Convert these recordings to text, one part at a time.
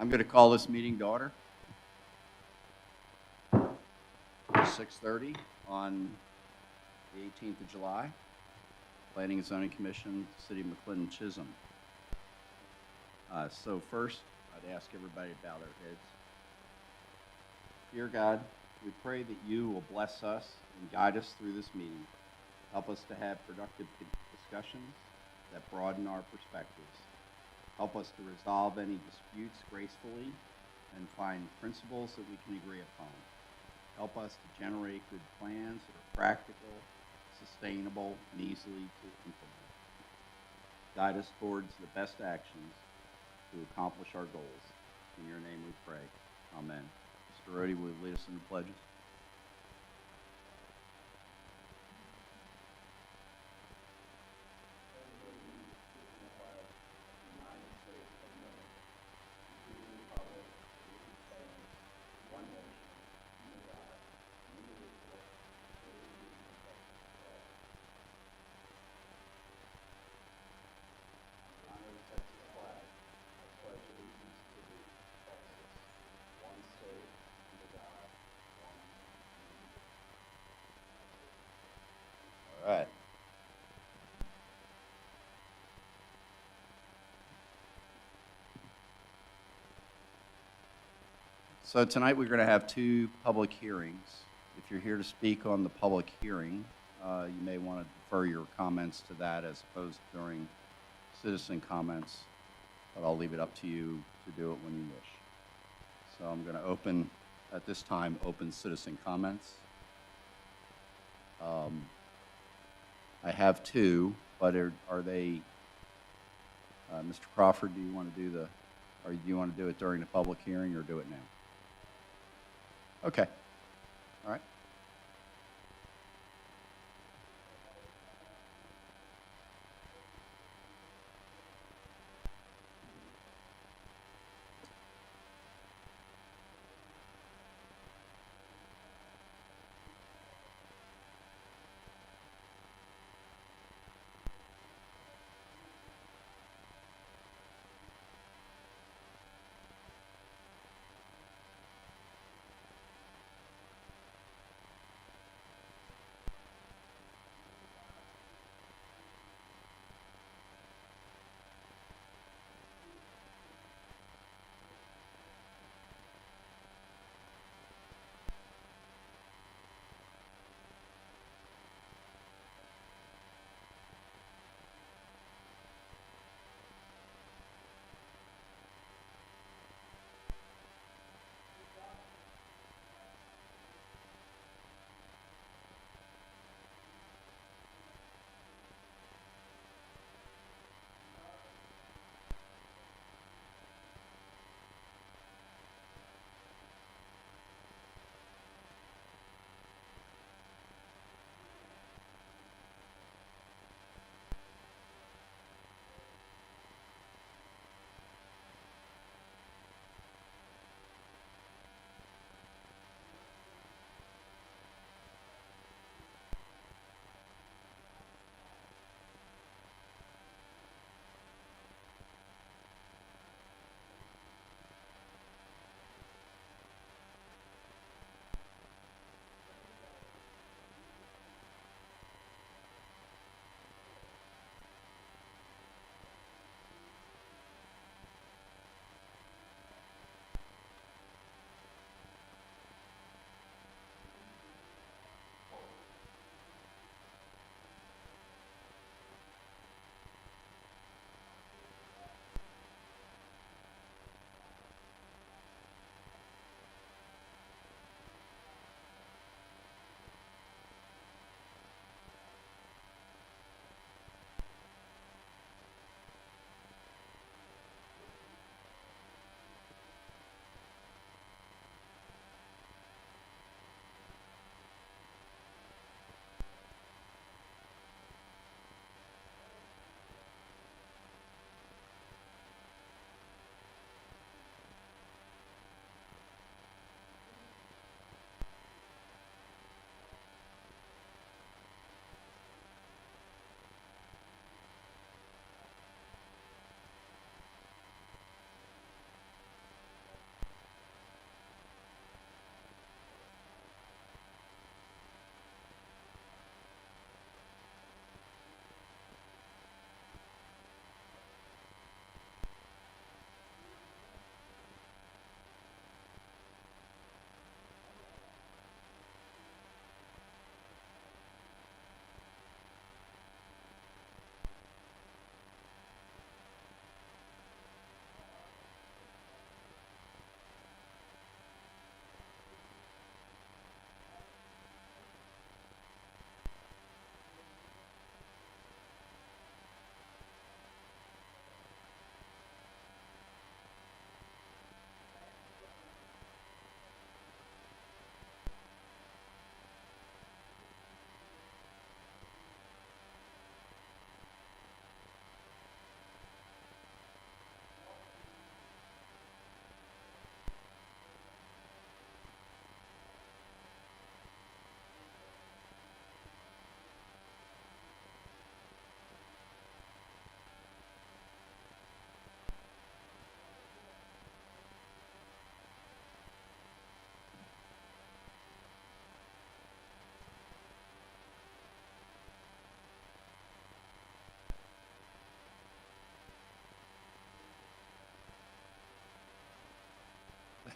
I'm going to call this meeting to order. 6:30 on the 18th of July. Planning and Zoning Commission, City of McLendon-Chisholm. So first, I'd ask everybody to bow their heads. Dear God, we pray that you will bless us and guide us through this meeting. Help us to have productive discussions that broaden our perspectives. Help us to resolve any disputes gracefully and find principles that we can agree upon. Help us to generate good plans that are practical, sustainable, and easily to implement. Guide us towards the best actions to accomplish our goals. In your name we pray. Amen. Mr. Rhodey, will you lead us in the pledges? All right. So tonight we're going to have two public hearings. If you're here to speak on the public hearing, you may want to defer your comments to that as opposed to during citizen comments, but I'll leave it up to you to do it when you wish. So I'm going to open, at this time, open citizen comments. I have two, but are they, Mr. Crawford, do you want to do the, or do you want to do it during the public hearing or do it now? Okay. All right.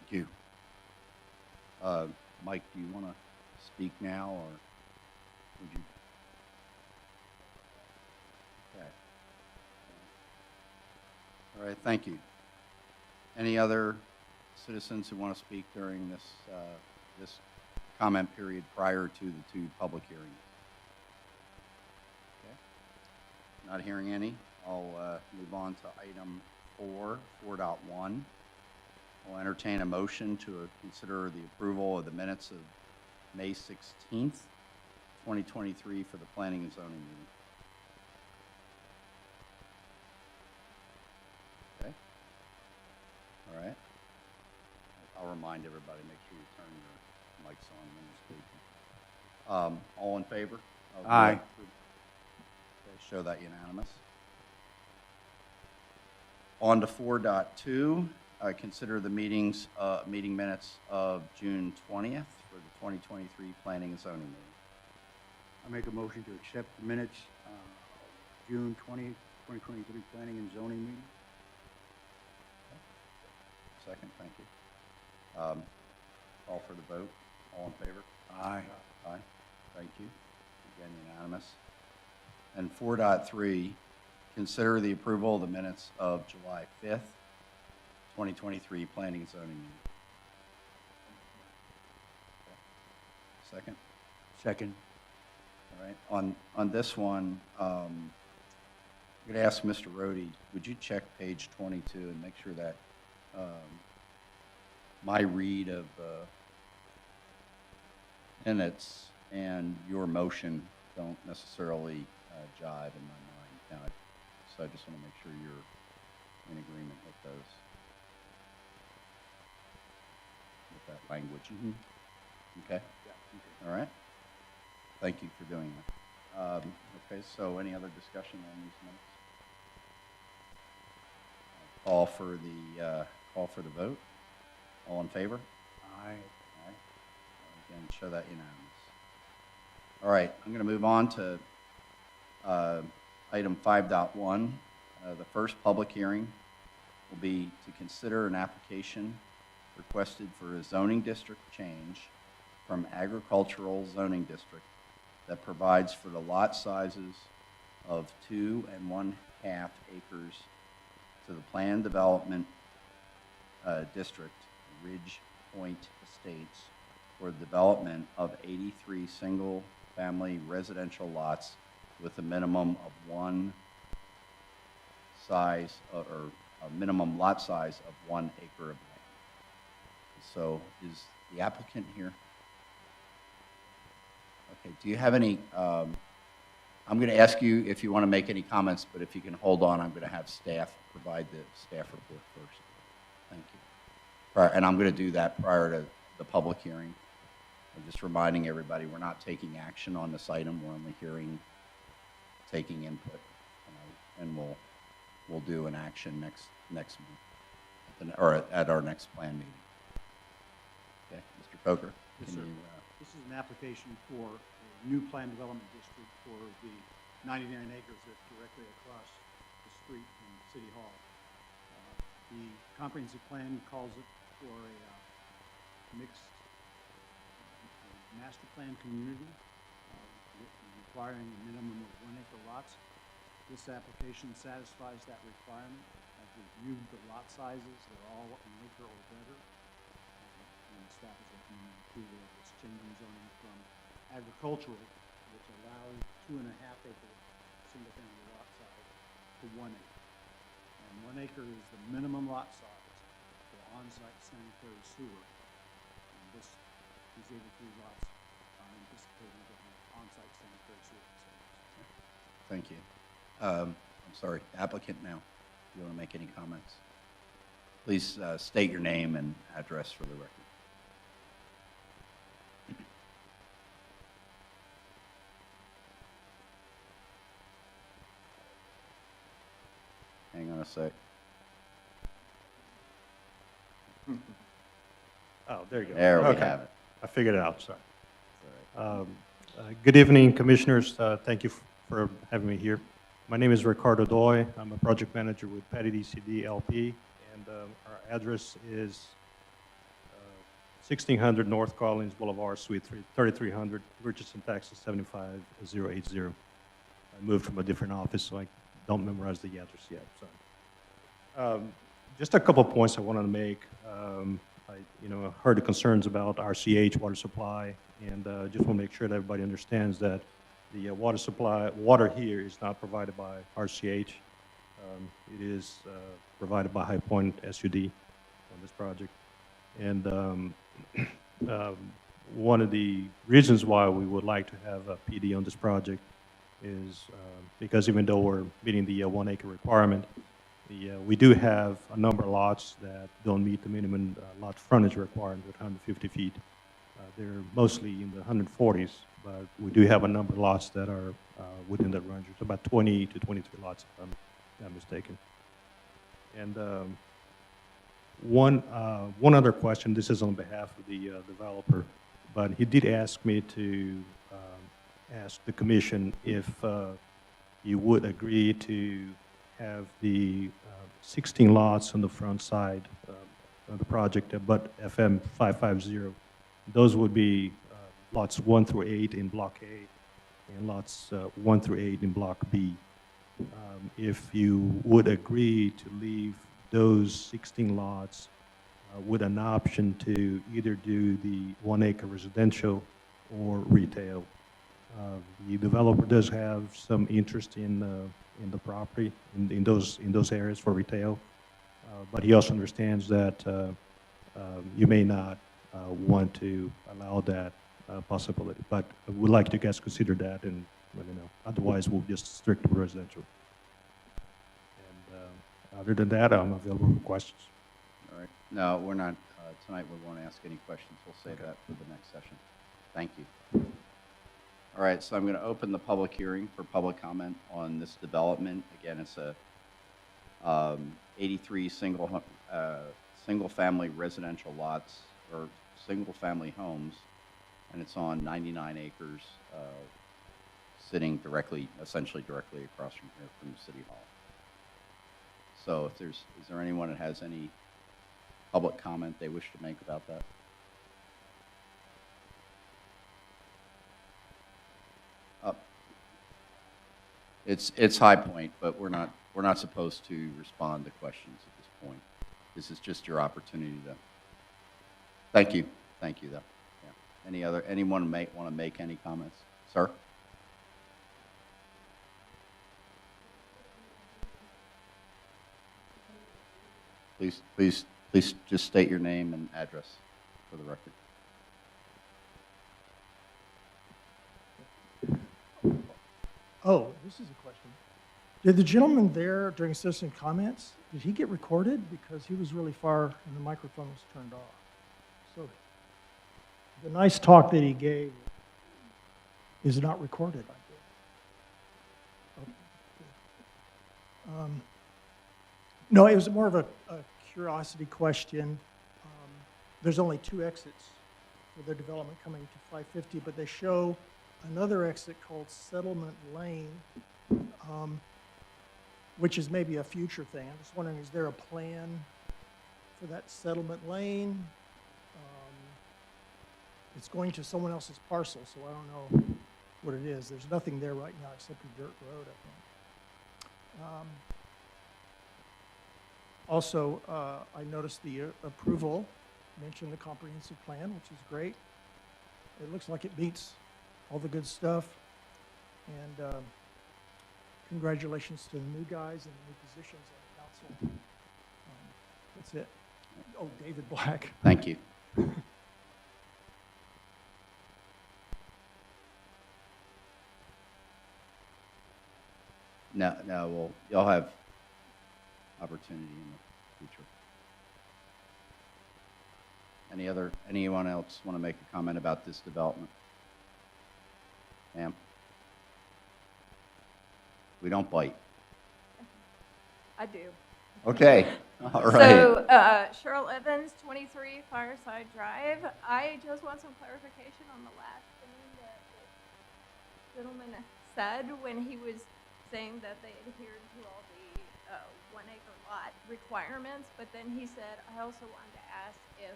Thank you. Mike, do you want to speak now, or would you? Okay. All right, thank you. Any other citizens who want to speak during this, this comment period prior to the two public hearings? Okay. Not hearing any. I'll move on to item 4.1. I'll entertain a motion to consider the approval of the minutes of May 16th, 2023 for the Planning and Zoning meeting. Okay. All right. I'll remind everybody, make sure you turn your mics on when you're speaking. All in favor? Aye. Okay, show that unanimous. On to 4.2. Consider the meeting minutes of June 20th for the 2023 Planning and Zoning meeting. I make a motion to accept the minutes June 20th, 2023 Planning and Zoning meeting. Second, thank you. Call for the vote. All in favor? Aye. Aye. Thank you. Again, unanimous. And 4.3, consider the approval of the minutes of July 5th, 2023 Planning and Zoning meeting. Okay. Second? Second. All right. On this one, I'm going to ask Mr. Rohde, would you check page 22 and make sure that my read of minutes and your motion don't necessarily jive in my mind. Now, so I just want to make sure you're in agreement with those, with that language. Okay? Yeah. All right. Thank you for doing that. Okay, so any other discussion on these minutes? Call for the vote. All in favor? Aye. Aye. Again, show that unanimous. All right, I'm going to move on to item 5.1. The first public hearing will be to consider an application requested for a zoning district change from agricultural zoning district that provides for the lot sizes of 2 1/2 acres to the planned development district, Ridge Point Estates, for the development of 83 single-family residential lots with a minimum of one size, or a minimum lot size of 1 acre of land. So is the applicant here? Okay, do you have any, I'm going to ask you if you want to make any comments, but if you can hold on, I'm going to have staff provide the staff report first. Thank you. And I'm going to do that prior to the public hearing. I'm just reminding everybody we're not taking action on this item. We're only hearing, taking input, and we'll do an action next month, or at our next plan meeting. Okay, Mr. Coker. Yes, sir. This is an application for a new planned development district for the 99 acres that's directly across the street from City Hall. The comprehensive plan calls it for a mixed master plan community requiring a minimum of 1 acre lots. This application satisfies that requirement. I've reviewed the lot sizes. They're all 1 acre or better. And staff is recommending approval of this changing zoning from agricultural, which allows 2 1/2 acre single family lot size, to 1 acre. And 1 acre is the minimum lot size for on-site sanitary sewer. And these 83 lots are anticipating to have on-site sanitary sewer facilities. Thank you. I'm sorry, applicant now. Do you want to make any comments? Please state your name and address for the record. Hang on a sec. Oh, there you go. There we Okay. have it. I figured it out, sorry. All right. Good evening, Commissioners. Thank you for having me here. My name is Ricardo Doy. I'm a project manager with Patty DCD LP, and our address is 1600 North Collins Boulevard, Suite 3300, Richardson, Texas 75080. I moved from a different office, so I don't memorize the address yet. Sorry. Just a couple of points I wanted to make. I heard the concerns about RCH, water supply, and just want to make sure that everybody understands that the water here is not provided by RCH. It is provided by High Point SUD on this project. And one of the reasons why we would like to have a PD on this project is because even though we're meeting the 1 acre requirement, we do have a number of lots that don't meet the minimum lot frontage requirement with 150 feet. They're mostly in the 140s, but we do have a number of lots that are within that range. It's about 20 to 23 lots, if I'm not mistaken. And one other question, this is on behalf of the developer, but he did ask me to ask the commission if you would agree to have the 16 lots on the front side of the project, but FM 550. Those would be lots 1 through 8 in Block A and lots 1 through 8 in Block B. If you would agree to leave those 16 lots with an option to either do the 1 acre residential or retail. The developer does have some interest in the property in those areas for retail, but he also understands that you may not want to allow that possibility. But we'd like you guys to consider that and let me know. Otherwise, we'll just stick to residential. And other than that, I'm available for questions. All right. No, we're not. Tonight we won't ask any questions. We'll save that for the next session. Thank you. All right, so I'm going to open the public hearing for public comment on this development. Again, it's a 83 single-family residential lots or single-family homes, and it's on 99 acres, sitting essentially directly across from here from the City Hall. So, is there anyone that has any public comment they wish to make about that? It's High Point, but we're not supposed to respond to questions at this point. This is just your opportunity to. Thank you, though. Yeah. Anyone want to make any comments, sir? Please just state your name and address for the record. Oh, this is a question. Did the gentleman there during citizen comments, did he get recorded? Because he was really far and the microphone was turned off. So the nice talk that he gave is not recorded, I guess. Okay. No, it was more of a curiosity question. There's only 2 exits for the development coming to 550, but they show another exit called Settlement Lane, which is maybe a future thing. I'm just wondering, is there a plan for that Settlement Lane? It's going to someone else's parcel, so I don't know what it is. There's nothing there right now except a dirt road, I think. Also, I noticed the approval mentioned the comprehensive plan, which is great. It looks like it meets all the good stuff. And congratulations to the new guys and the new positions on the council. That's it. Oh, David Black. Thank you. No, well, y'all have opportunity in the future. Anyone else want to make a comment about this development? Ma'am? We don't bite. I do. Okay, all right. So, Cheryl Evans, 23 Fireside Drive. I just want some clarification on the last thing that the gentleman said when he was saying that they adhered to all the 1 acre lot requirements, but then he said, I also wanted to ask if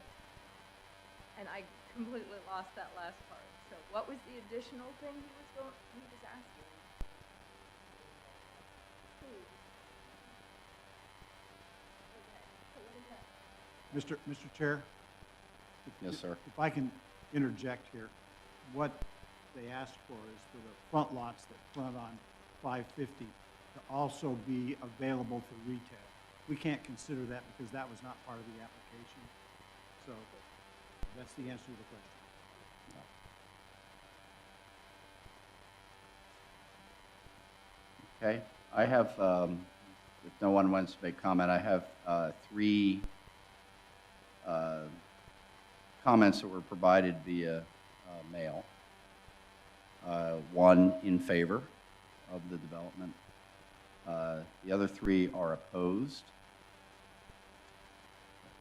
and I completely lost that last part. So what was the additional thing he was asking? Please. Okay, so what is that? Mr. Chair? Yes, sir. If I can interject here, what they asked for is for the front lots that front on 550 to also be available for retail. We can't consider that because that was not part of the application. So that's the answer to the question. Okay, I have, if no one wants to make comment, I have three comments that were provided via mail. One in favor of the development. The other three are opposed.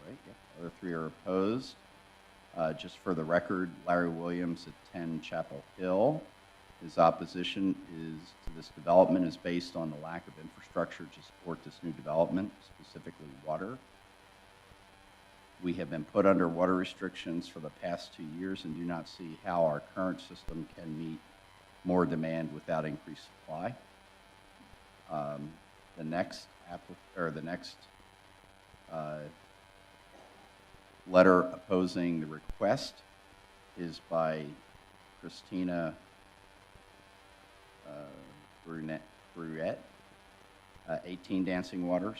Right, yep. The other three are opposed. Just for the record, Larry Williams at 10 Chapel Hill. His opposition to this development is based on the lack of infrastructure to support this new development, specifically water. We have been put under water restrictions for the past 2 years and do not see how our current system can meet more demand without increased supply. The next letter opposing the request is by Christina Brunette, 18 Dancing Waters.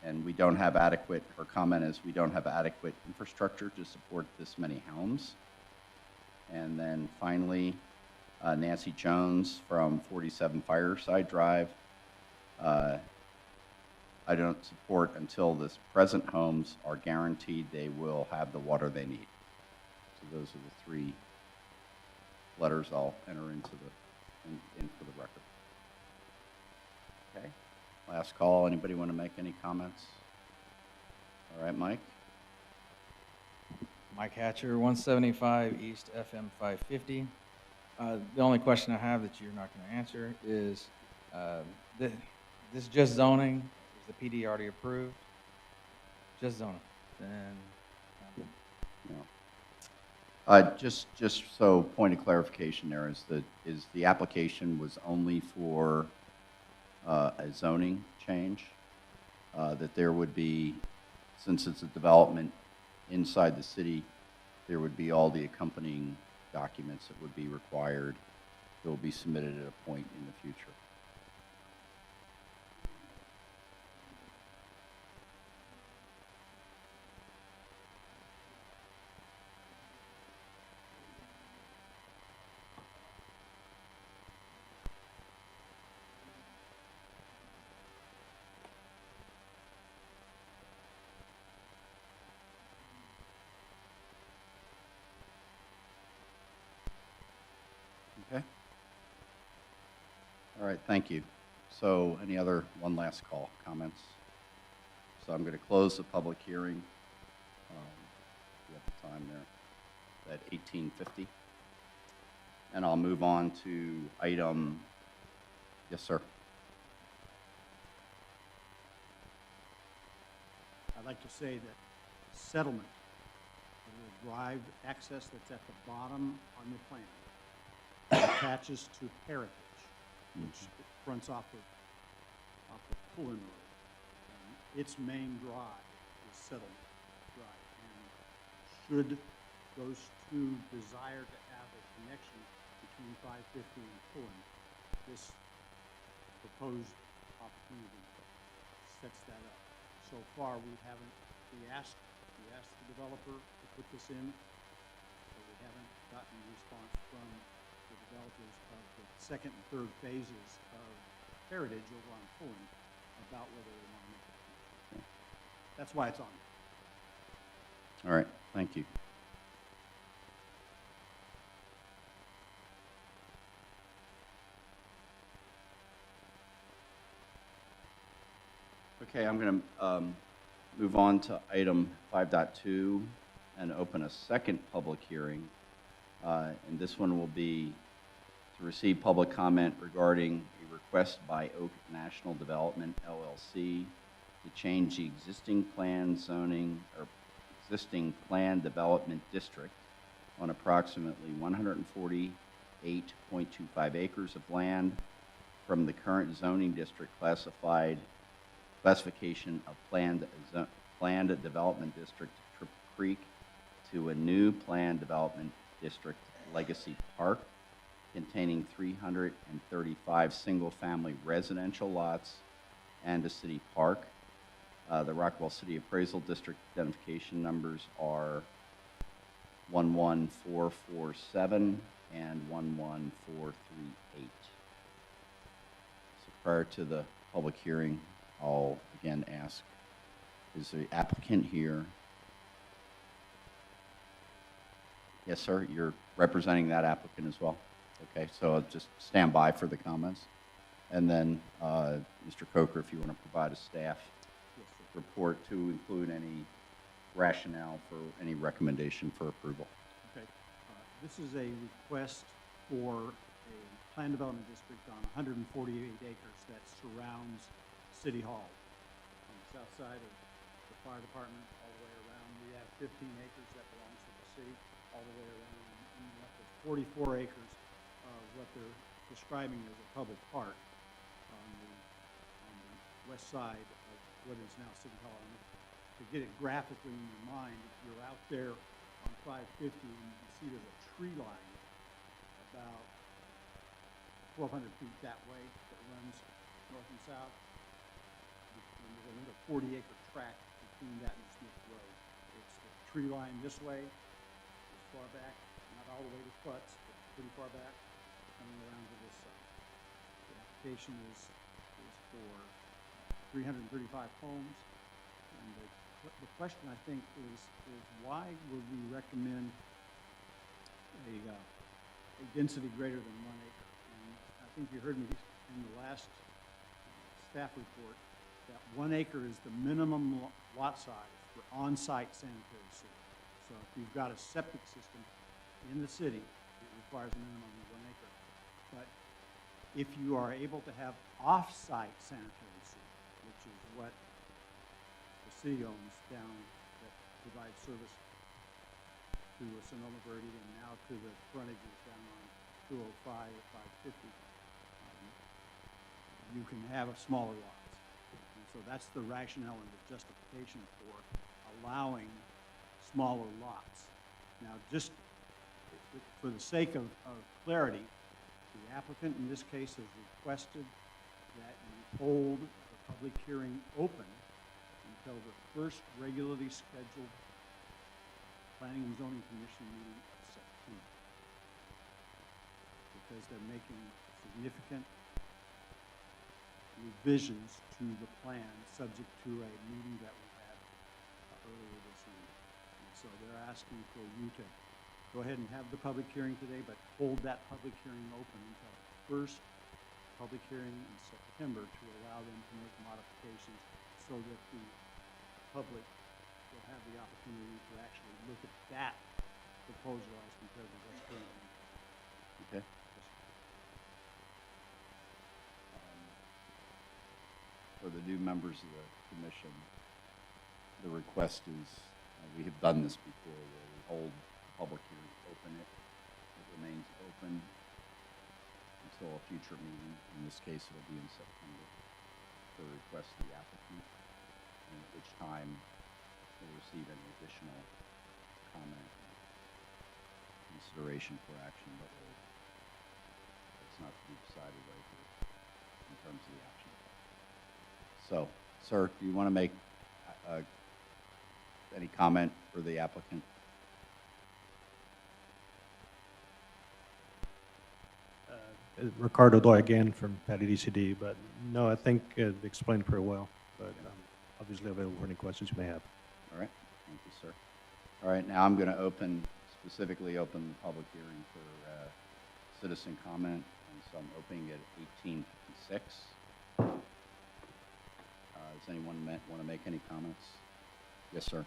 And we don't have adequate, her comment is, we don't have adequate infrastructure to support this many homes. And then finally, Nancy Jones from 47 Fireside Drive. I don't support until this present homes are guaranteed they will have the water they need. So those are the three letters I'll enter into in for the record. Okay, last call. Anybody want to make any comments? All right, Mike? Mike Hatcher, 175 East FM 550. The only question I have that you're not going to answer is, this just zoning, is the PD already approved? Just zoning, then, No. Just so point of clarification there is the application was only for a zoning change, that there would be, since it's a development inside the city, there would be all the accompanying documents that would be required that will be submitted at a point in the future. Okay. All right, thank you. So any other, one last call, comments? So I'm going to close the public hearing. We have the time there at 18:50. And I'll move on to item, yes, sir. I'd like to say that settlement, the drive access that's at the bottom on your plan, attaches to Heritage, which fronts off of Pullen Road. And its main drive is Settlement Drive. And should those two desire to have a connection between 550 and Pullen, this proposed opportunity sets that up. So far, we asked the developer to put this in, but we haven't gotten a response from the developers of the second and third phases of Heritage over on Pullen about whether they want to make it. Okay. That's why it's on. All right, thank you. Okay, I'm going to move on to item 5.2 and open a second public hearing. And this one will be to receive public comment regarding a request by Oak National Development, LLC, to change the existing plan zoning, or existing planned development district on approximately 148.25 acres of land from the current zoning district classification of planned development district Triple Creek to a new planned development district Legacy Park containing 335 single-family residential lots and a city park. The Rockwall City Appraisal District identification numbers are 11447 and 11438. So prior to the public hearing, I'll again ask, is the applicant here? Yes, sir, you're representing that applicant as well? Okay, so just stand by for the comments. And then, Mr. Coker, if you want to provide a staff report to include any rationale for any recommendation for approval. Okay. This is a request for a planned development district on 148 acres that surrounds City Hall. On the south side of the fire department, all the way around, we have 15 acres that belongs to the city, all the way around, and up to 44 acres of what they're describing as a public park on the west side of what is now City Hall. And to get it graphically in your mind, if you're out there on 550 and you see there's a tree line about 1,200 feet that way that runs north and south, and there's another 40-acre tract between that and Smith Road. It's the tree line this way, as far back, not all the way to Futz, but pretty far back, coming around to this side. The application is for 335 homes, and the question I think is why would we recommend a density greater than 1 acre? And I think you heard me in the last staff report that 1 acre is the minimum lot size for on-site sanitary sewer. So if you've got a septic system in the city, it requires a minimum of 1 acre. But if you are able to have off-site sanitary sewer, which is what the city owns down that provides service to Sonoma Verde and now to the frontages down on 205 at 550, you can have a smaller lots. And so that's the rationale and the justification for allowing smaller lots. Now, just for the sake of clarity, the applicant in this case has requested that you hold the public hearing open until the first regularly scheduled Planning and Zoning Commission meeting of September, because they're making significant revisions to the plan subject to a meeting that we had earlier this week. And so they're asking for you to go ahead and have the public hearing today, but hold that public hearing open until the first public hearing in September to allow them to make modifications so that the public will have the opportunity to actually look at that proposal as compared to what's currently. Okay. For the new members of the commission, the request is, we have done this before, where we hold the public hearing, open it. It remains open until a future meeting. In this case, it'll be in September, to request the applicant, and at which time we'll receive any additional comment, consideration for action, but it's not to be decided right here in terms of the action. So, sir, do you want to make any comment for the applicant? Ricardo Doy again from Patty DCD, but no, I think explained pretty well, but obviously available for any questions you may have. All right, thank you, sir. All right, now I'm going to specifically open the public hearing for citizen comment, and so I'm opening at 18:56. Does anyone want to make any comments? Yes, sir.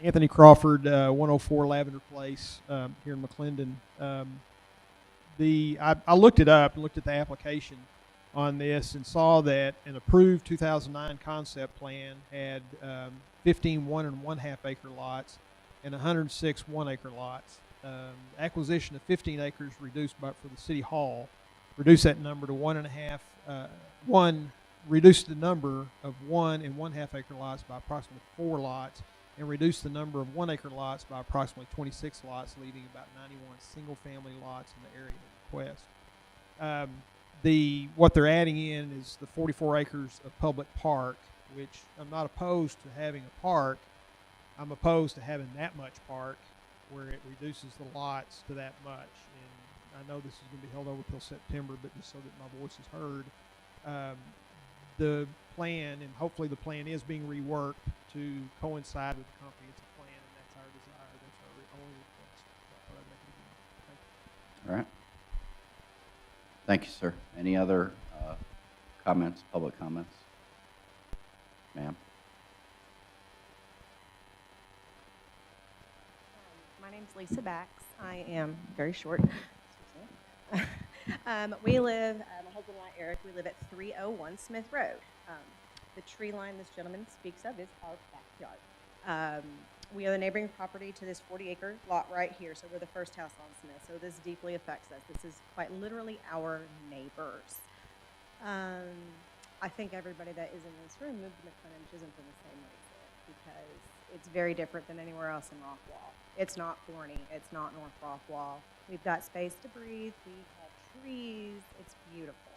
Anthony Crawford, 104 Lavender Place, here in McLendon. I looked it up and looked at the application on this and saw that an approved 2009 concept plan had 15 1 1/2 acre lots and 106 1-acre lots. Acquisition of 15 acres reduced for the city hall, reduced that number to 1.5, reduced the number of 1 and 1/2 acre lots by approximately 4 lots, and reduced the number of 1-acre lots by approximately 26 lots, leaving about 91 single-family lots in the area of request. What they're adding in is the 44 acres of public park, which I'm not opposed to having a park. I'm opposed to having that much park where it reduces the lots to that much. And I know this is going to be held over till September, but just so that my voice is heard, the plan, and hopefully the plan is being reworked to coincide with the comprehensive plan, and that's our desire. That's our only request. So I thought I'd make it again. Thank you. All right. Thank you, sir. Any other comments, public comments? Ma'am? My name's Lisa Bax. I am very short. We live, my husband and I, Eric, we live at 301 Smith Road. The tree line this gentleman speaks of is our backyard. We own a neighboring property to this 40-acre lot right here, so we're the first house on Smith, so this deeply affects us. This is quite literally our neighbors. I think everybody that is in this room moved to McLendon-Chisholm for the same reason, because it's very different than anywhere else in Rockwall. It's not thorny. It's not North Rockwall. We've got space to breathe. We have trees. It's beautiful.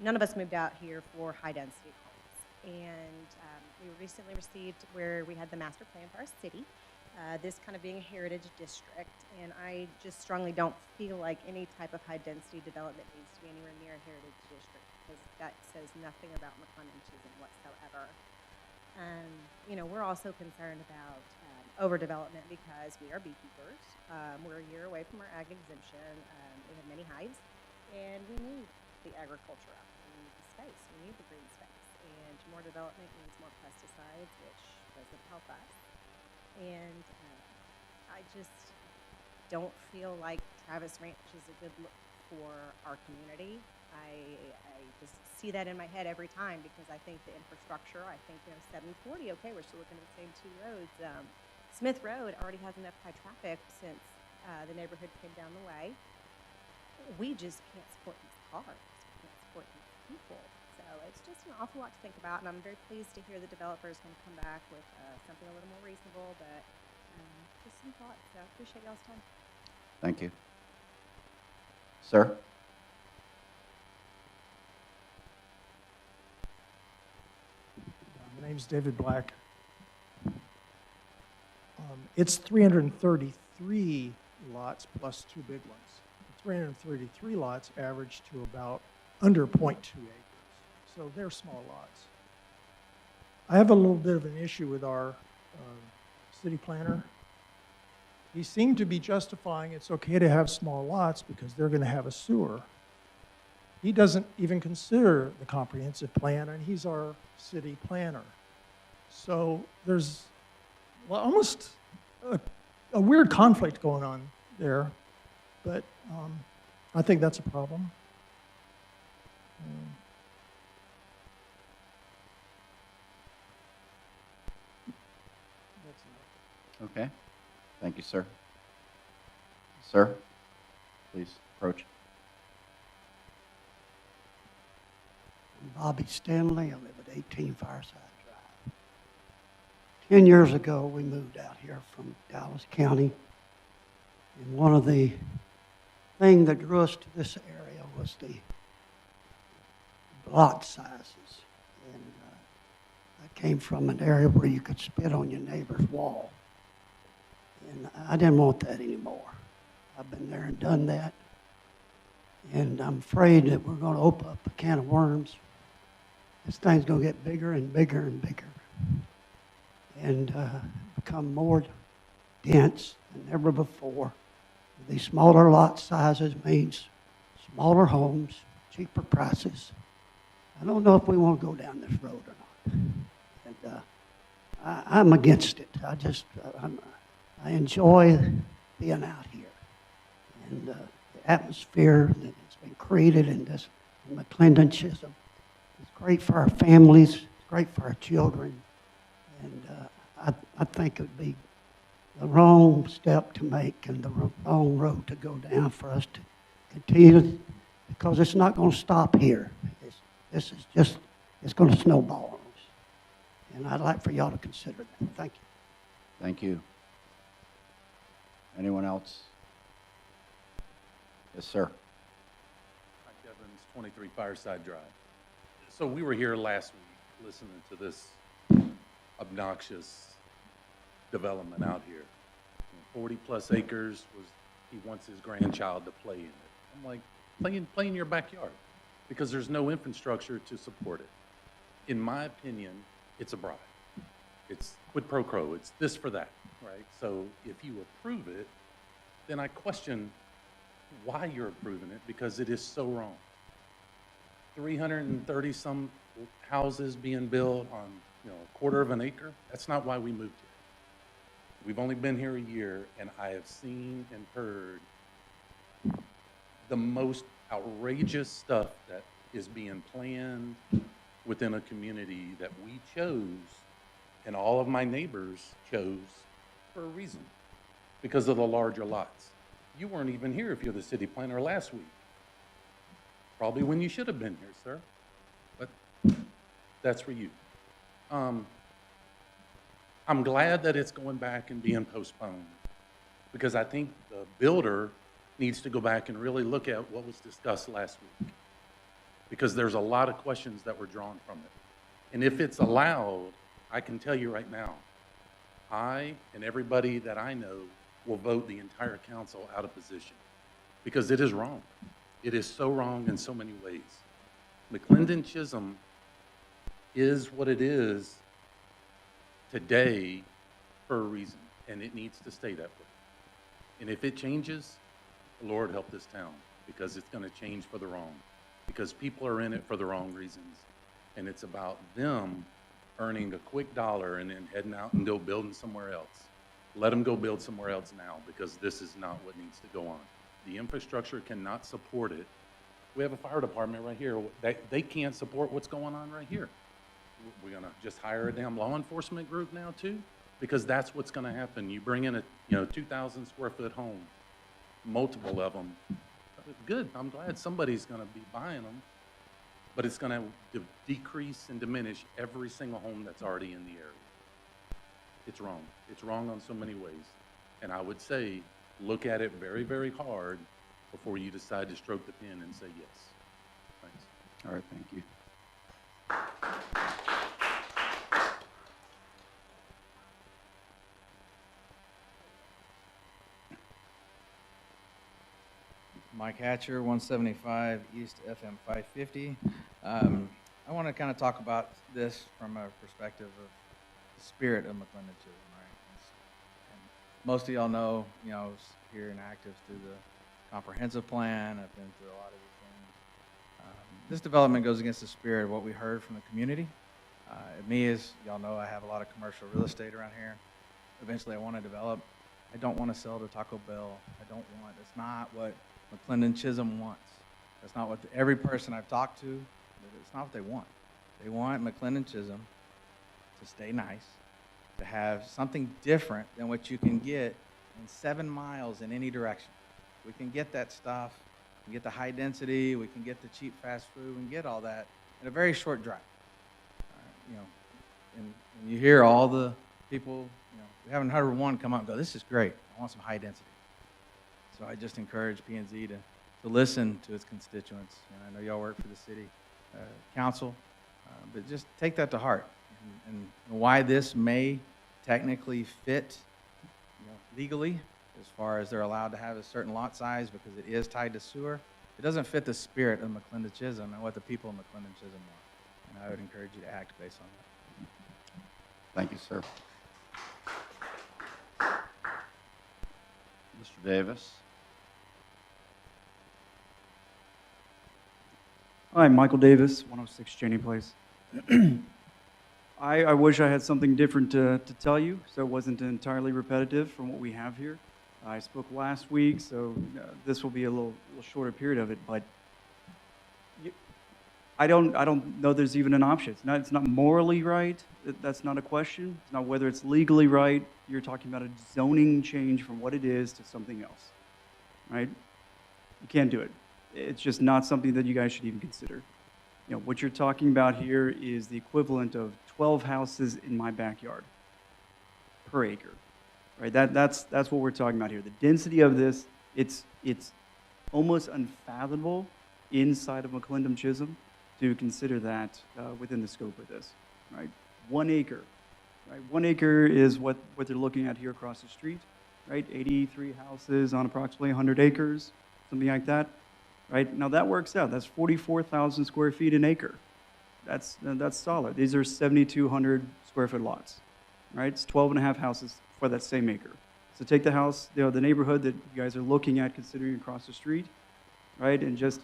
None of us moved out here for high-density homes. And we recently received where we had the master plan for our city, this kind of being a heritage district. And I just strongly don't feel like any type of high-density development needs to be anywhere near a heritage district, because that says nothing about McLendon-Chisholm whatsoever. You know, we're also concerned about overdevelopment because we are beekeepers. We're a year away from our ag exemption. We have many hives, and we need the agriculture up. We need the space. We need the green space. And more development means more pesticides, which doesn't help us. And I just don't feel like Travis Ranch is a good look for our community. I just see that in my head every time, because I think the infrastructure, I think, 740, okay, we're still looking at the same two roads. Smith Road already has enough high traffic since the neighborhood came down the way. We just can't support these cars. We can't support these people. So it's just an awful lot to think about, and I'm very pleased to hear the developers going to come back with something a little more reasonable, but just some thoughts. So I appreciate y'all's time. Thank you. Sir? My name's David Black. It's 333 lots plus 2 big ones. 333 lots average to about under 0.2 acres. So they're small lots. I have a little bit of an issue with our city planner. He seemed to be justifying it's okay to have small lots because they're going to have a sewer. He doesn't even consider the comprehensive plan, and he's our city planner. So there's almost a weird conflict going on there, but I think that's a problem. That's enough. Okay. Thank you, sir. Sir, please approach. I'm Bobby Stanley. I live at 18 Fireside Drive. 10 years ago, we moved out here from Dallas County. And one of the things that drew us to this area was the lot sizes. And I came from an area where you could spit on your neighbor's wall. And I didn't want that anymore. I've been there and done that. And I'm afraid that we're going to open up a can of worms. This thing's going to get bigger and bigger and bigger, and become more dense than ever before. These smaller lot sizes means smaller homes, cheaper prices. I don't know if we want to go down this road or not. And I'm against it. I enjoy being out here. And the atmosphere that has been created in this McLendon-Chisholm is great for our families, it's great for our children. And I think it would be the wrong step to make and the wrong road to go down for us to continue, because it's not going to stop here. This is just, it's going to snowball on us. And I'd like for y'all to consider that. Thank you. Thank you. Anyone else? Yes, sir. Mike Evans, 23 Fireside Drive. So we were here last week listening to this obnoxious development out here. 40 plus acres he wants his grandchild to play in it. I'm like, play in your backyard, because there's no infrastructure to support it. In my opinion, it's a bribe. It's quid pro quo. It's this for that, right? So if you approve it, then I question why you're approving it, because it is so wrong. 330 some houses being built on, a quarter of an acre. That's not why we moved here. We've only been here a year, and I have seen and heard the most outrageous stuff that is being planned within a community that we chose, and all of my neighbors chose for a reason, because of the larger lots. You weren't even here if you're the city planner last week. Probably when you should have been here, sir. But that's for you. I'm glad that it's going back and being postponed, because I think the builder needs to go back and really look at what was discussed last week, because there's a lot of questions that were drawn from it. And if it's allowed, I can tell you right now, I and everybody that I know will vote the entire council out of position, because it is wrong. It is so wrong in so many ways. McLendon-Chisholm is what it is today for a reason, and it needs to stay that way. And if it changes, Lord help this town, because it's going to change for the wrong, because people are in it for the wrong reasons, and it's about them earning a quick dollar and then heading out and go building somewhere else. Let them go build somewhere else now, because this is not what needs to go on. The infrastructure cannot support it. We have a fire department right here. They can't support what's going on right here. We're going to just hire a damn law enforcement group now too, because that's what's going to happen. You bring in a 2,000 square foot home, multiple of them. Good. I'm glad somebody's going to be buying them, but it's going to decrease and diminish every single home that's already in the area. It's wrong. It's wrong on so many ways. And I would say, look at it very, very hard before you decide to stroke the pen and say yes. Thanks. All right, thank you. Mike Hatcher, 175 East FM 550. I want to kind of talk about this from a perspective of the spirit of McLendon-Chisholm, right? And most of y'all know, I was here and active through the comprehensive plan. I've been through a lot of these things. This development goes against the spirit of what we heard from the community. Me, as y'all know, I have a lot of commercial real estate around here. Eventually, I want to develop. I don't want to sell to Taco Bell. It's not what McLendon-Chisholm wants. That's not what every person I've talked to, it's not what they want. They want McLendon-Chisholm to stay nice, to have something different than what you can get in 7 miles in any direction. We can get that stuff, we can get the high density, we can get the cheap fast food, we can get all that in a very short drive. And you hear all the people, we haven't heard one come up and go, this is great, I want some high density. So I just encourage P&Z to listen to its constituents. And I know y'all work for the city council, but just take that to heart. And why this may technically fit legally, as far as they're allowed to have a certain lot size because it is tied to sewer, it doesn't fit the spirit of McLendon-Chisholm and what the people of McLendon-Chisholm want. And I would encourage you to act based on that. Thank you, sir. Mr. Davis. Hi, Michael Davis, 106 Cheney Place. I wish I had something different to tell you, so it wasn't entirely repetitive from what we have here. I spoke last week, so this will be a little shorter period of it, but I don't know there's even an option. It's not morally right. That's not a question. It's not whether it's legally right. You're talking about a zoning change from what it is to something else, right? You can't do it. It's just not something that you guys should even consider. You know, what you're talking about here is the equivalent of 12 houses in my backyard per acre, right? That's what we're talking about here. The density of this, it's almost unfathomable inside of McLendon-Chisholm to consider that within the scope of this, right? 1 acre, right? 1 acre is what they're looking at here across the street, right? 83 houses on approximately 100 acres, something like that, right? Now that works out. That's 44,000 square feet an acre. That's solid. These are 7,200 square foot lots, right? It's 12 and a half houses for that same acre. So take the house, the neighborhood that you guys are looking at considering across the street, right? And just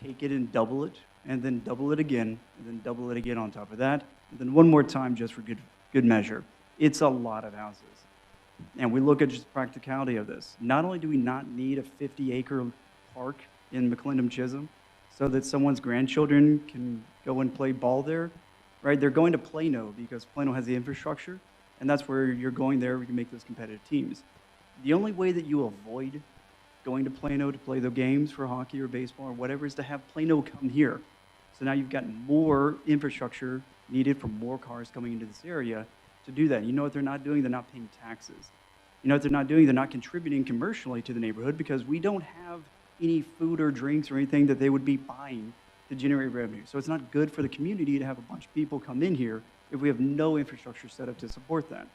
take it and double it, and then double it again, and then double it again on top of that, and then one more time just for good measure. It's a lot of houses. And we look at just the practicality of this. Not only do we not need a 50-acre park in McLendon-Chisholm so that someone's grandchildren can go and play ball there, right? They're going to Plano because Plano has the infrastructure, and that's where you're going there. We can make those competitive teams. The only way that you avoid going to Plano to play the games for hockey or baseball or whatever is to have Plano come here. So now you've got more infrastructure needed for more cars coming into this area to do that. You know what they're not doing? They're not paying taxes. You know what they're not doing? They're not contributing commercially to the neighborhood because we don't have any food or drinks or anything that they would be buying to generate revenue. So it's not good for the community to have a bunch of people come in here if we have no infrastructure set up to support that.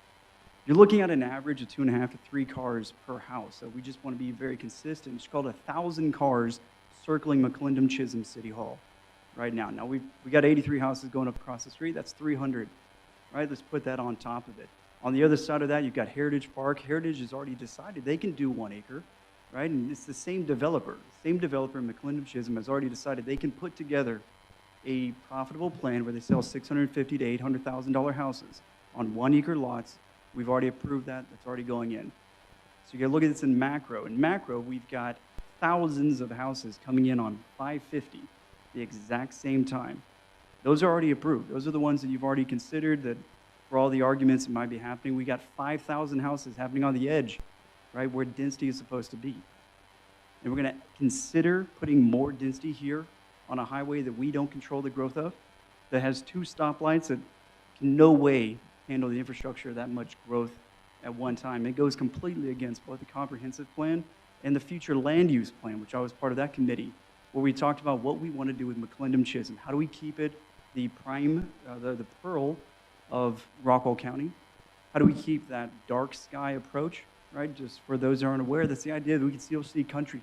You're looking at an average of 2.5 to 3 cars per house. So we just want to be very consistent. It's called 1,000 cars circling McLendon-Chisholm City Hall right now. Now we got 83 houses going up across the street. That's 300, right? Let's put that on top of it. On the other side of that, you've got Heritage Park. Heritage has already decided they can do 1 acre, right? And it's the same developer. The same developer in McLendon-Chisholm has already decided they can put together a profitable plan where they sell $650,000 to $800,000 houses on 1 acre lots. We've already approved that. That's already going in. So you got to look at this in macro. In macro, we've got thousands of houses coming in on 550 the exact same time. Those are already approved. Those are the ones that you've already considered that for all the arguments that might be happening. We got 5,000 houses happening on the edge, right, where density is supposed to be. And we're going to consider putting more density here on a highway that we don't control the growth of, that has 2 stoplights that can no way handle the infrastructure of that much growth at one time. It goes completely against both the comprehensive plan and the future land use plan, which I was part of that committee, where we talked about what we want to do with McLendon-Chisholm. How do we keep it the prime, the pearl of Rockwall County? How do we keep that dark sky approach, right? Just for those who aren't aware, that's the idea that we can still see country,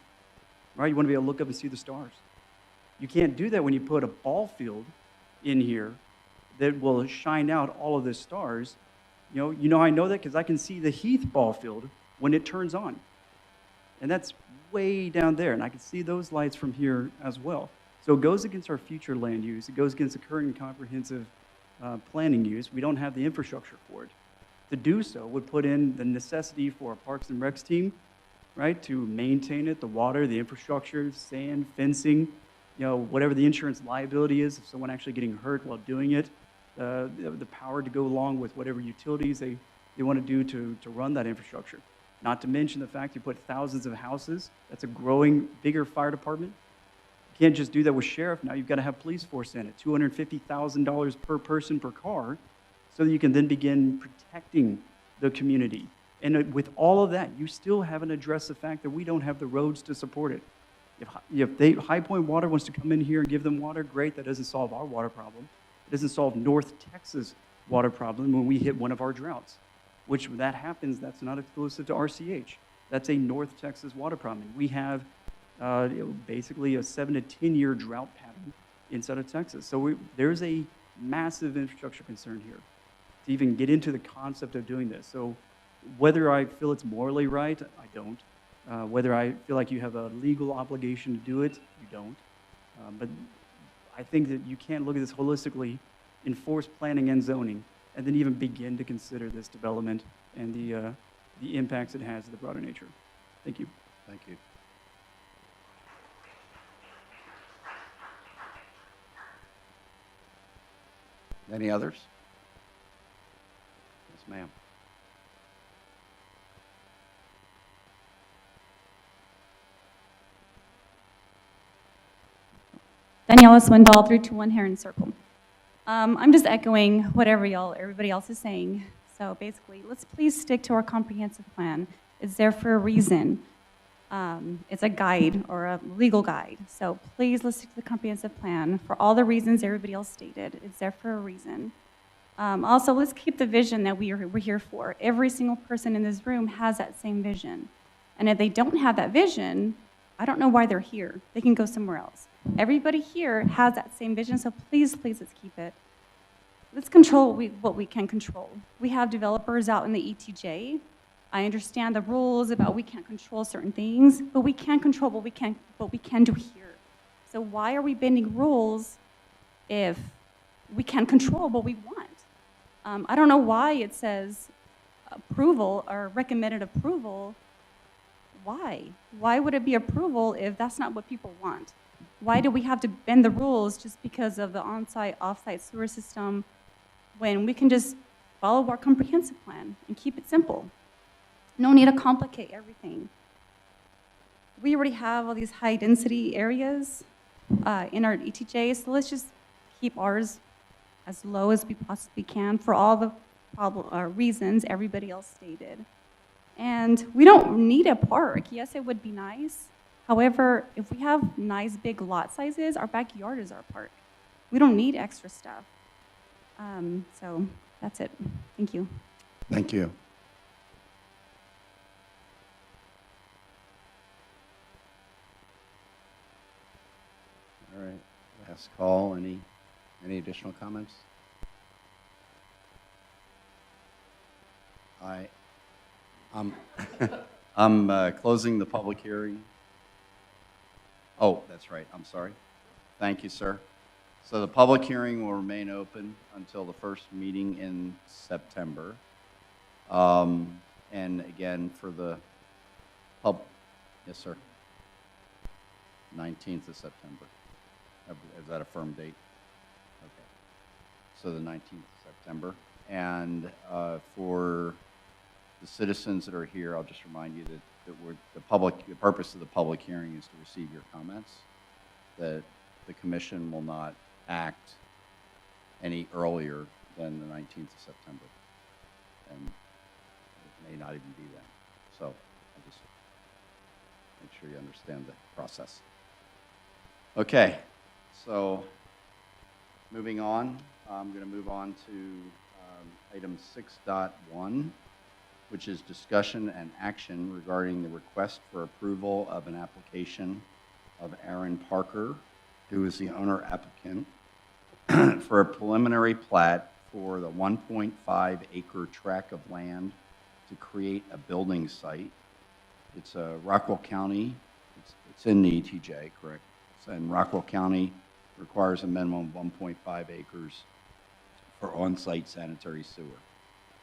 right? You want to be able to look up and see the stars. You can't do that when you put a ball field in here that will shine out all of the stars. You know I know that because I can see the Heath ball field when it turns on. And that's way down there, and I can see those lights from here as well. So it goes against our future land use. It goes against the current comprehensive planning use. We don't have the infrastructure for it. To do so would put in the necessity for a Parks and Recs team, right, to maintain it, the water, the infrastructure, sand, fencing, whatever the insurance liability is, if someone actually getting hurt while doing it, the power to go along with whatever utilities they want to do to run that infrastructure. Not to mention the fact you put thousands of houses. That's a growing, bigger fire department. You can't just do that with sheriff. Now you've got to have police force in it, $250,000 per person per car, so that you can then begin protecting the community. And with all of that, you still haven't addressed the fact that we don't have the roads to support it. If High Point Water wants to come in here and give them water, great. That doesn't solve our water problem. It doesn't solve North Texas water problem when we hit one of our droughts, which when that happens, that's not exclusive to RCH. That's a North Texas water problem. And we have basically a 7 to 10 year drought pattern inside of Texas. So there's a massive infrastructure concern here to even get into the concept of doing this. So whether I feel it's morally right, I don't. Whether I feel like you have a legal obligation to do it, you don't. But I think that you can't look at this holistically enforce planning and zoning, and then even begin to consider this development and the impacts it has to the broader nature. Thank you. Thank you. Any others? Yes, ma'am. Daniela Swindoll, 321 Heron Circle. I'm just echoing whatever everybody else is saying. So basically, let's please stick to our comprehensive plan. It's there for a reason. It's a guide or a legal guide. So please let's stick to the comprehensive plan for all the reasons everybody else stated. It's there for a reason. Also, let's keep the vision that we're here for. Every single person in this room has that same vision. And if they don't have that vision, I don't know why they're here. They can go somewhere else. Everybody here has that same vision, so please, please, let's keep it. Let's control what we can control. We have developers out in the ETJ. I understand the rules about we can't control certain things, but we can control what we can do here. So why are we bending rules if we can control what we want? I don't know why it says approval or recommended approval. Why? Why would it be approval if that's not what people want? Why do we have to bend the rules just because of the on-site, off-site sewer system when we can just follow our comprehensive plan and keep it simple? No need to complicate everything. We already have all these high-density areas in our ETJ, so let's just keep ours as low as we possibly can for all the reasons everybody else stated. And we don't need a park. Yes, it would be nice. However, if we have nice big lot sizes, our backyard is our park. We don't need extra stuff. So that's it. Thank you. Thank you. All right, last call. Any additional comments? I'm closing the public hearing. Oh, that's right. I'm sorry. Thank you, sir. So the public hearing will remain open until the first meeting in September. And again, for the yes, sir. 19th of September. Is that a firm date? Okay. So the 19th of September. And for the citizens that are here, I'll just remind you that the purpose of the public hearing is to receive your comments, that the commission will not act any earlier than the 19th of September. And it may not even be then. So I'll just make sure you understand the process. Okay, so moving on, I'm going to move on to item 6.1, which is discussion and action regarding the request for approval of an application of Aaron Parker, who is the owner applicant, for a preliminary plat for the 1.5 acre tract of land to create a building site. It's Rockwall County. It's in the ETJ, correct? And Rockwall County requires a minimum of 1.5 acres for on-site sanitary sewer.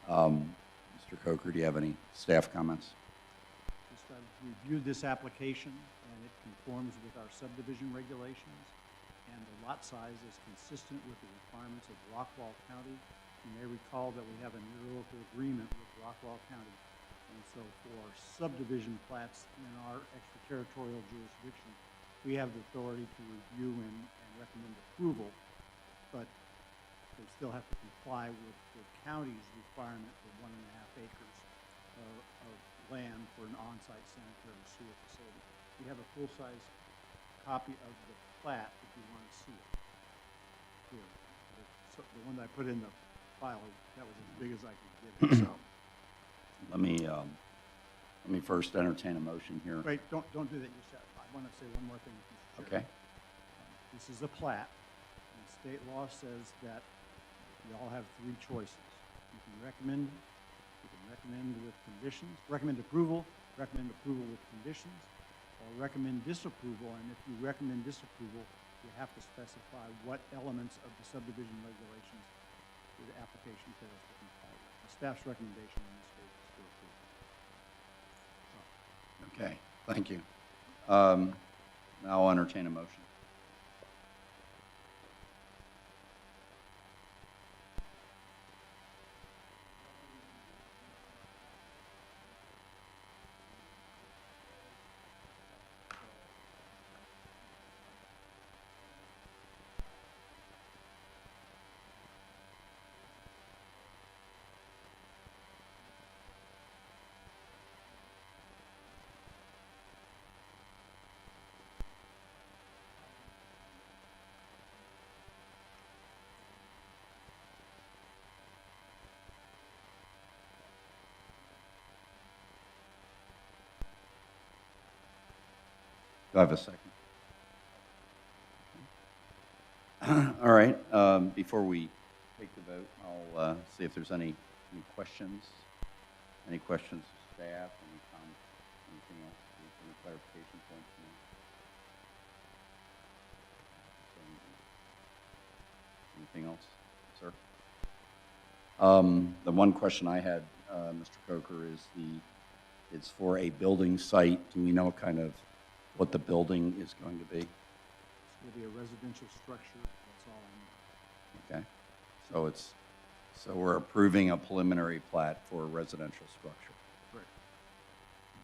Mr. Coker, do you have any staff comments? Just reviewed this application, and it conforms with our subdivision regulations, and the lot size is consistent with the requirements of Rockwall County. You may recall that we have an interlocal agreement with Rockwall County, and so for subdivision plats in our extraterritorial jurisdiction, we have the authority to review and recommend approval, but they still have to comply with the county's requirement for 1.5 acres of land for an on-site sanitary sewer facility. We have a full-size copy of the plat if you want to see it. Here, the one that I put in the file, that was as big as I could get it, so. Let me first entertain a motion here. Wait, don't do that yourself. I want to say one more thing, Mr. Chairman. Okay. This is a plat, and state law says that you all have 3 choices. You can recommend with conditions, recommend approval with conditions, or recommend disapproval, and if you recommend disapproval, you have to specify what elements of the subdivision regulations the application fails to comply with. The staff's recommendation in this case is to approve. Okay, thank you. Now I'll entertain a motion. Do I have a second? All right, before we take the vote, I'll see if there's any questions. Any questions of staff, any comments, anything else, any clarification points? Anything else, sir? The one question I had, Mr. Coker, is it's for a building site. Do we know kind of what the building is going to be? It's going to be a residential structure, that's all I know. Okay, so we're approving a preliminary plat for a residential structure. Correct.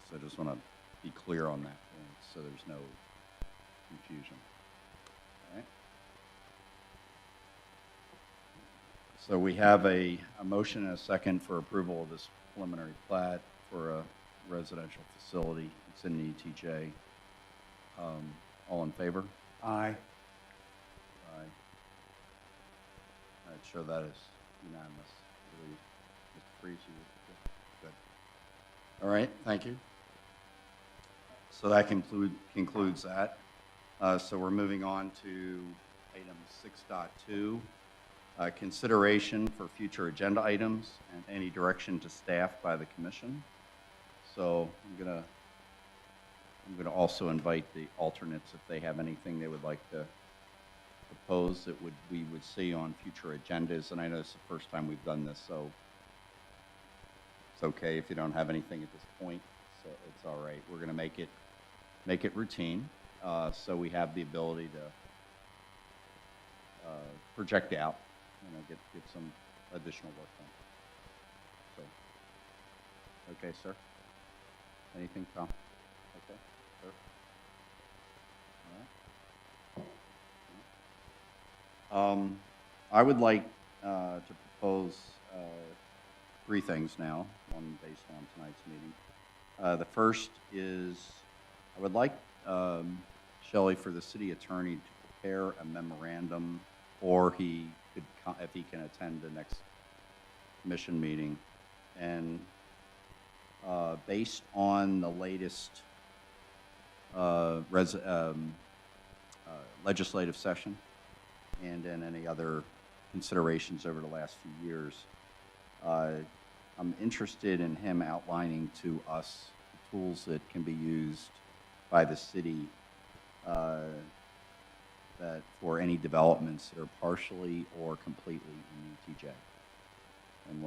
So I just want to be clear on that point, so there's no confusion. All right. So we have a motion and a second for approval of this preliminary plat for a residential facility. It's in the ETJ. All in favor? Aye. Aye. I'd show that as unanimous, I believe. Mr. Freeze, you good? All right, thank you. So that concludes that. So we're moving on to item 6.2, consideration for future agenda items and any direction to staff by the commission. So I'm gonna also invite the alternates if they have anything they would like to propose that we would see on future agendas. And I know it's the first time we've done this, so it's okay if you don't have anything at this point. So it's all right. We're going to make it routine, so we have the ability to project out, get some additional work done. So, okay, sir. Anything, Tom? Okay. All right. I would like to propose three things now, one based on tonight's meeting. The first is I would like Shelley for the city attorney to prepare a memorandum, or he could, if he can attend the next commission meeting, and based on the latest legislative session and then any other considerations over the last few years, I'm interested in him outlining to us the tools that can be used by the city that for any developments that are partially or completely in ETJ, and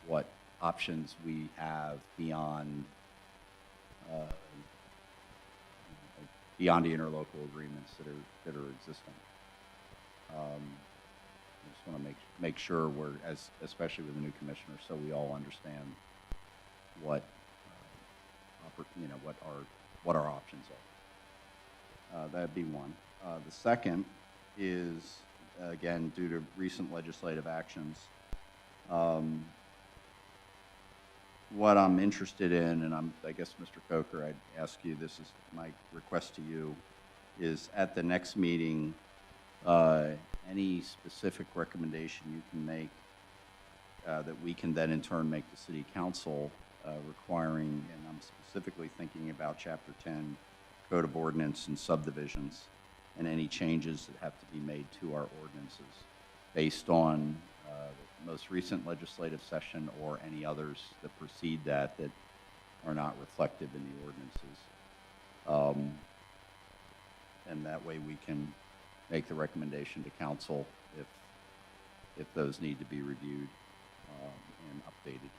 what options we have beyond the interlocal agreements that are existing. I just want to make sure we're, especially with the new commissioner, so we all understand what what our options are. That'd be one. The second is, again, due to recent legislative actions, what I'm interested in, and I guess, Mr. Coker, I'd ask you, this is my request to you, is at the next meeting, any specific recommendation you can make that we can then in turn make to City Council requiring, and I'm specifically thinking about Chapter 10, Code of Ordinance and subdivisions, and any changes that have to be made to our ordinances based on the most recent legislative session or any others that precede that are not reflective in the ordinances. And that way we can make the recommendation to council if those need to be reviewed and updated.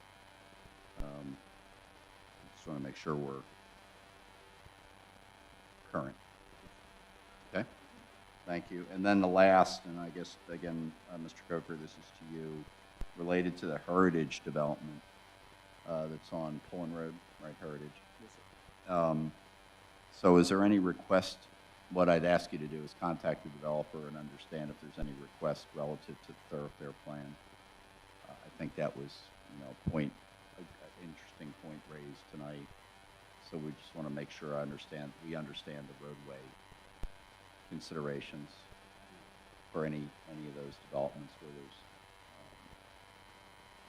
Just want to make sure we're current. Okay? Thank you. And then the last, and I guess, again, Mr. Coker, this is to you, related to the heritage development that's on Pullen Road, right, Heritage? Yes, sir. So is there any request? What I'd ask you to do is contact the developer and understand if there's any request relative to the thoroughfare plan. I think that was, an interesting point raised tonight. So we just want to make sure we understand the roadway considerations for any of those developments where there's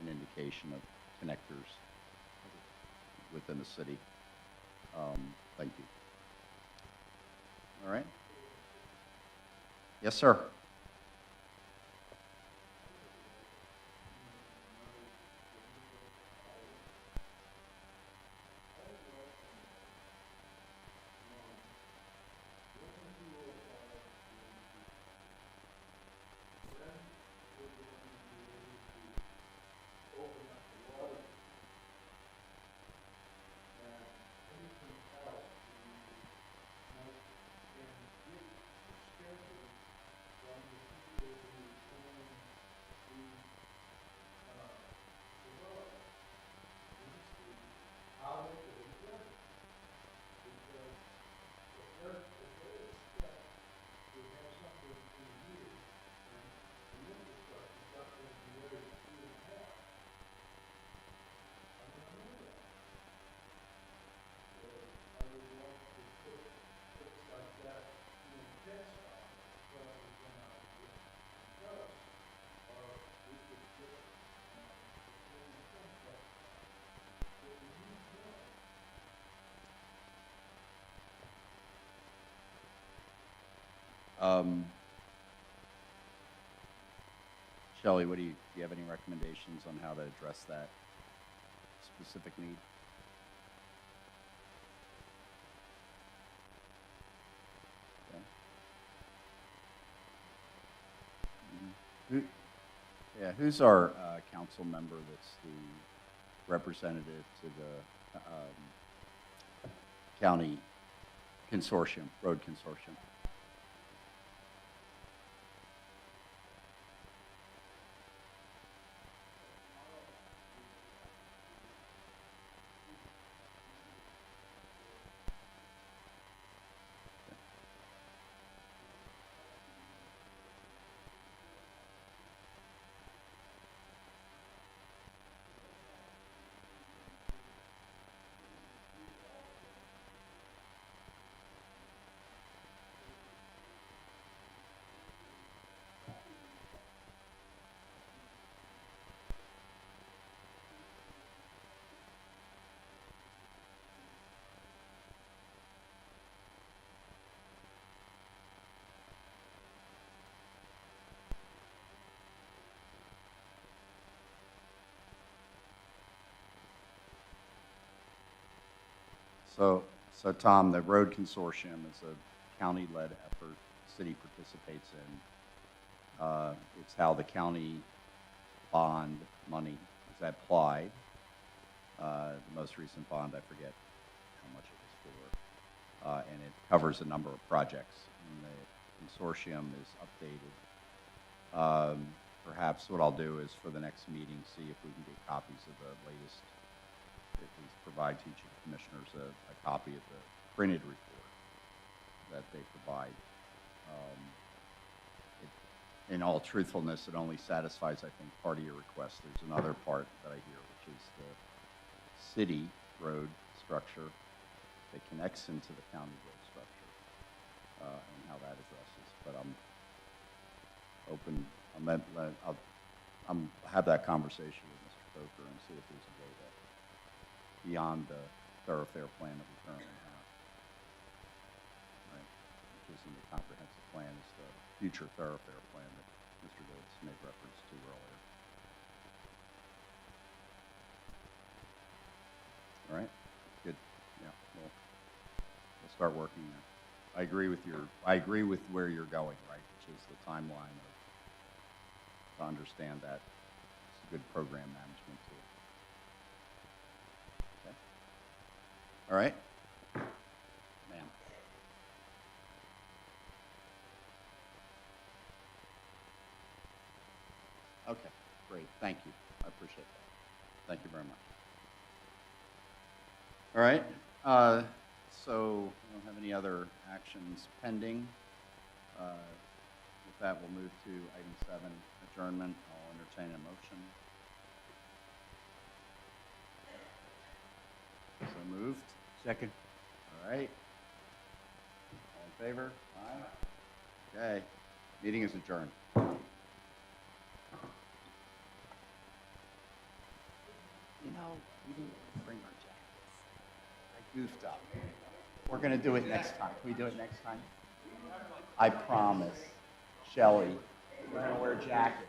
an indication of connectors within the city. Thank you. All right. Yes, sir. Shelley, do you have any recommendations on how to address that specific need? Okay. Who's our council member that's the representative to the county consortium, road consortium? So Tom, the road consortium is a county-led effort. The city participates in. It's how the county bond money is applied. The most recent bond, I forget how much it was for, and it covers a number of projects. And the consortium is updated. Perhaps what I'll do is for the next meeting, see if we can get copies of the latest, at least provide to each of the commissioners a copy of the printed report that they provide. In all truthfulness, it only satisfies, I think, part of your request. There's another part that I hear, which is the city road structure that connects into the county road structure and how that addresses. But I'm open. I'll have that conversation with Mr. Coker and see if there's a way that beyond the thoroughfare plan that we currently have, right, which is in the comprehensive plan, is the future thoroughfare plan that Mr. Davis made reference to earlier. All right, good. Yeah, we'll start working there. I agree with where you're going, right, which is the timeline to understand that. It's a good program management tool. Okay. All right. Ma'am. Okay, great, thank you. I appreciate that. Thank you very much. All right, so we don't have any other actions pending. With that, we'll move to item 7, adjournment. I'll entertain a motion. So moved. Second. All right. All in favor? Aye. Okay, meeting is adjourned. You know, we didn't bring our jackets. I goofed up. We're gonna do it next time. Can we do it next time? I promise. Shelley, we're gonna wear jackets.